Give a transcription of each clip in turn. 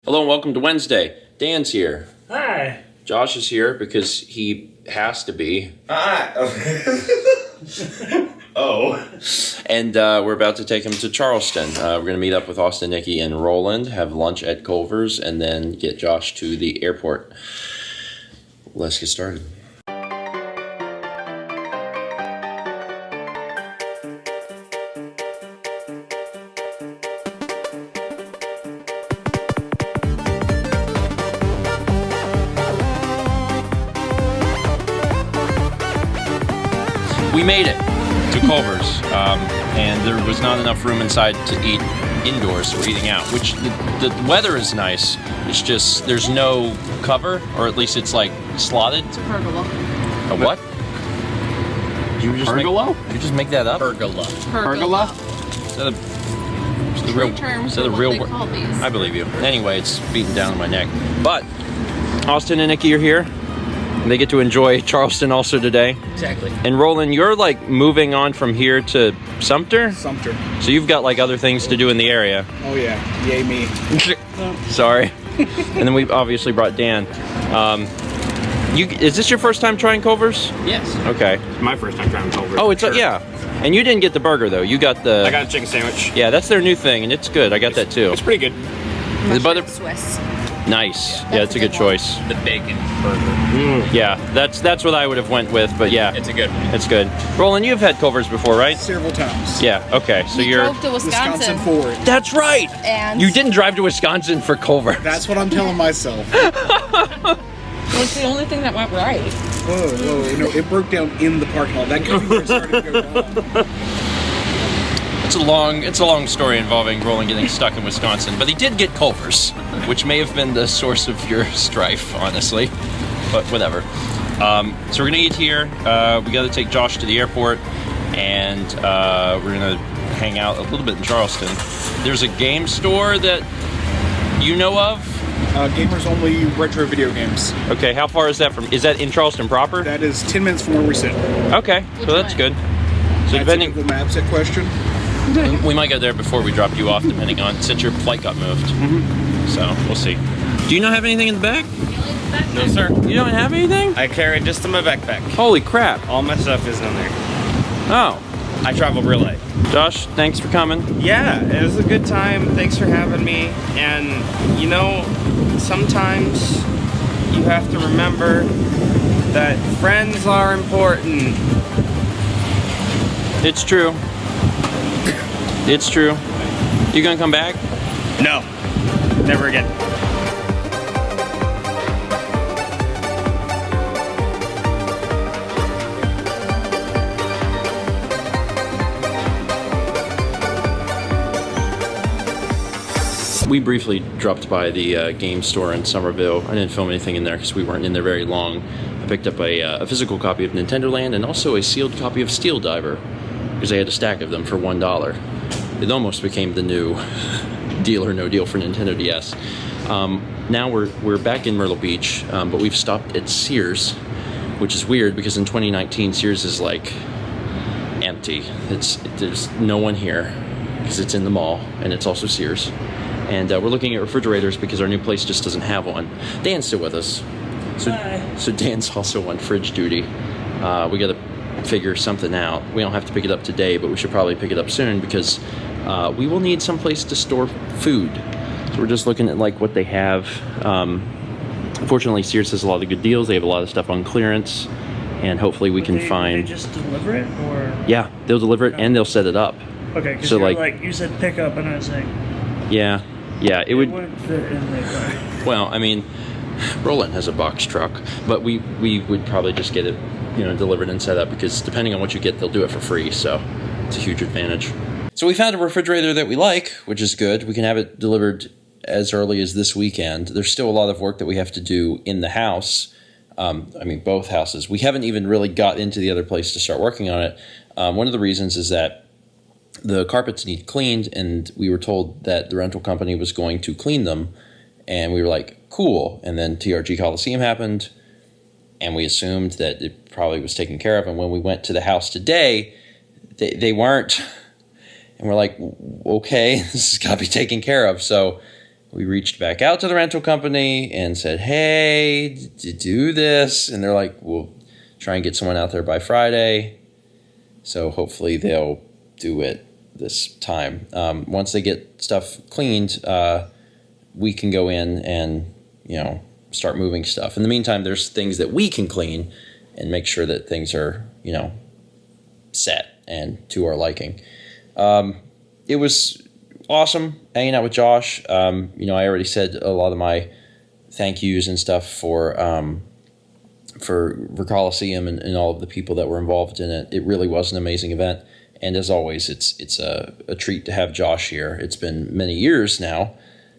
Hello and welcome to Wednesday. Dan's here. Hi. Josh is here because he has to be. Oh. And we're about to take him to Charleston. We're going to meet up with Austin, Nikki, and Roland, have lunch at Culvers, and then get Josh to the airport. Let's get started. We made it to Culvers, and there was not enough room inside to eat indoors, so we're eating out, which the weather is nice. It's just there's no cover, or at least it's like slotted. It's a pergola. A what? Did you just make that up? Pergola. Pergola. Is that the real Terms is that for a what real they word? call these. I believe you. Anyway, it's beaten down on my neck. But Austin and Nikki are here. They get to enjoy Charleston also today. Exactly. And Roland, you're like moving on from here to Sumter? Sumter. So you've got like other things to do in the area. Oh yeah. Yay me. Sorry. And then we've obviously brought Dan. Is this your first time trying Culvers? Yes. Okay. My first time trying Culvers. Oh, it's sure. yeah. And you didn't get the burger though. You got the. I got a chicken sandwich. Yeah, that's their new thing, and it's good. I got that too. It's pretty good. The butter. Swiss. Nice. Yeah, it's a good choice. The bacon burger. Yeah, that's what I would have went with, but yeah, It's a good one. it's good. Roland, you've had Culvers before, right? Several times. Yeah. Okay. So We you're. drove to Wisconsin Wisconsin. forward. That's right. And You didn't drive to Wisconsin for Culvers. That's what I'm telling myself. It's the only thing that went right. Whoa, no, it broke down in the parking lot. That could be where it started to go wrong. It's a long story involving Roland getting stuck in Wisconsin, but he did get Culvers, which may have been the source of your strife, honestly. But whatever. So we're gonna eat here. We got to take Josh to the airport, and we're gonna hang out a little bit in Charleston. There's a game store that you know of. Gamers only retro video games. Okay, how far is that from? Is that in Charleston proper? That is 10 minutes from where we sit. Okay, so that's good. So That's depending, a Google Maps question. we might get there before we drop you off, depending on since your flight got moved. So we'll see. Do you not have anything in the bag? No, sir. You don't have anything? I carry just in my backpack. Holy crap! All my stuff is in there. Oh, I travel real light. Josh, thanks for coming. Yeah, it was a good time. Thanks for having me. And, you know, sometimes you have to remember that friends are important. It's true. It's true. You gonna come back? No, never again. We briefly dropped by the game store in Somerville. I didn't film anything in there because we weren't in there very long. I picked up a physical copy of Nintendo Land and also a sealed copy of Steel Diver because they had a stack of them for $1. It almost became the new Deal or No Deal for Nintendo DS. Now we're back in Myrtle Beach, but we've stopped at Sears, which is weird because in 2019 Sears is like empty. There's no one here because it's in the mall and it's also Sears. And we're looking at refrigerators because our new place just doesn't have one. Dan's still with us. So Dan's also on fridge duty. We got to figure something out. We don't have to pick it up today, but we should probably pick it up soon because we will need some place to store food. So we're just looking at like what they have. Unfortunately, Sears has a lot of good deals. They have a lot of stuff on clearance, and hopefully we can find. They just deliver it, or Yeah, they'll deliver it and they'll set it up. okay? Because So, like you said, pick up, and I was like, Yeah, it would. wouldn't fit in the car. Well, I mean, Roland has a box truck, but we would probably just get it, delivered and set up because depending on what you get, they'll do it for free. So it's a huge advantage. So we found a refrigerator that we like, which is good. We can have it delivered as early as this weekend. There's still a lot of work that we have to do in the house. Both houses. We haven't even really got into the other place to start working on it. One of the reasons is that the carpets need cleaned, and we were told that the rental company was going to clean them, and we were like, cool. And then TRG Coliseum happened, and we assumed that it probably was taken care of. And when we went to the house today, they weren't. And we're like, okay, this has got to be taken care of. So we reached back out to the rental company and said, hey, do this. And they're like, we'll try and get someone out there by Friday. So hopefully they'll do it this time. Once they get stuff cleaned, we can go in and, start moving stuff. In the meantime, there's things that we can clean and make sure that things are, set and to our liking. It was awesome hanging out with Josh. I already said a lot of my thank yous and stuff for Coliseum and all of the people that were involved in it. It really was an amazing event. And as always, it's a treat to have Josh here. It's been many years now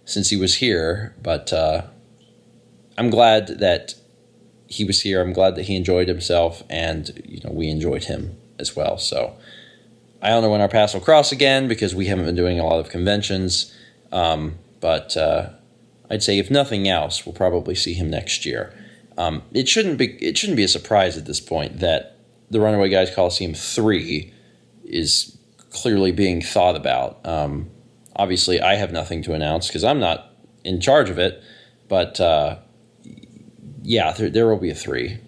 since he was here, but I'm glad that he was here. I'm glad that he enjoyed himself, and we enjoyed him as well. So I don't know when our paths will cross again because we haven't been doing a lot of conventions, but I'd say if nothing else, we'll probably see him next year. It shouldn't be a surprise at this point that the Runaway Guys Coliseum 3 is clearly being thought about. Obviously, I have nothing to announce because I'm not in charge of it, but there will be a 3.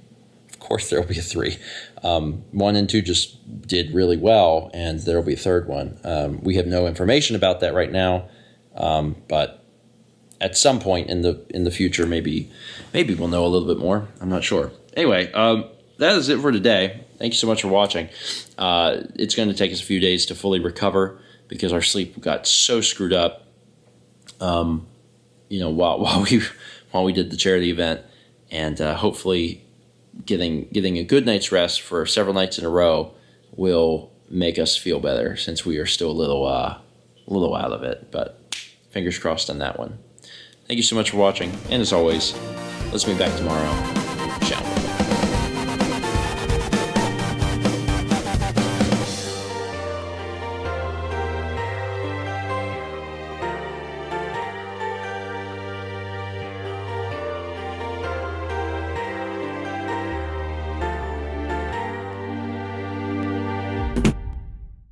Of course, there will be a 3. 1 and 2 just did really well, and there will be a third one. We have no information about that right now, but at some point in the future, maybe we'll know a little bit more. I'm not sure. Anyway, that is it for today. Thank you so much for watching. It's going to take us a few days to fully recover because our sleep got so screwed up. While we did the charity event, and hopefully getting a good night's rest for several nights in a row will make us feel better since we are still a little out of it. But fingers crossed on that one. Thank you so much for watching, and as always, let's meet back tomorrow.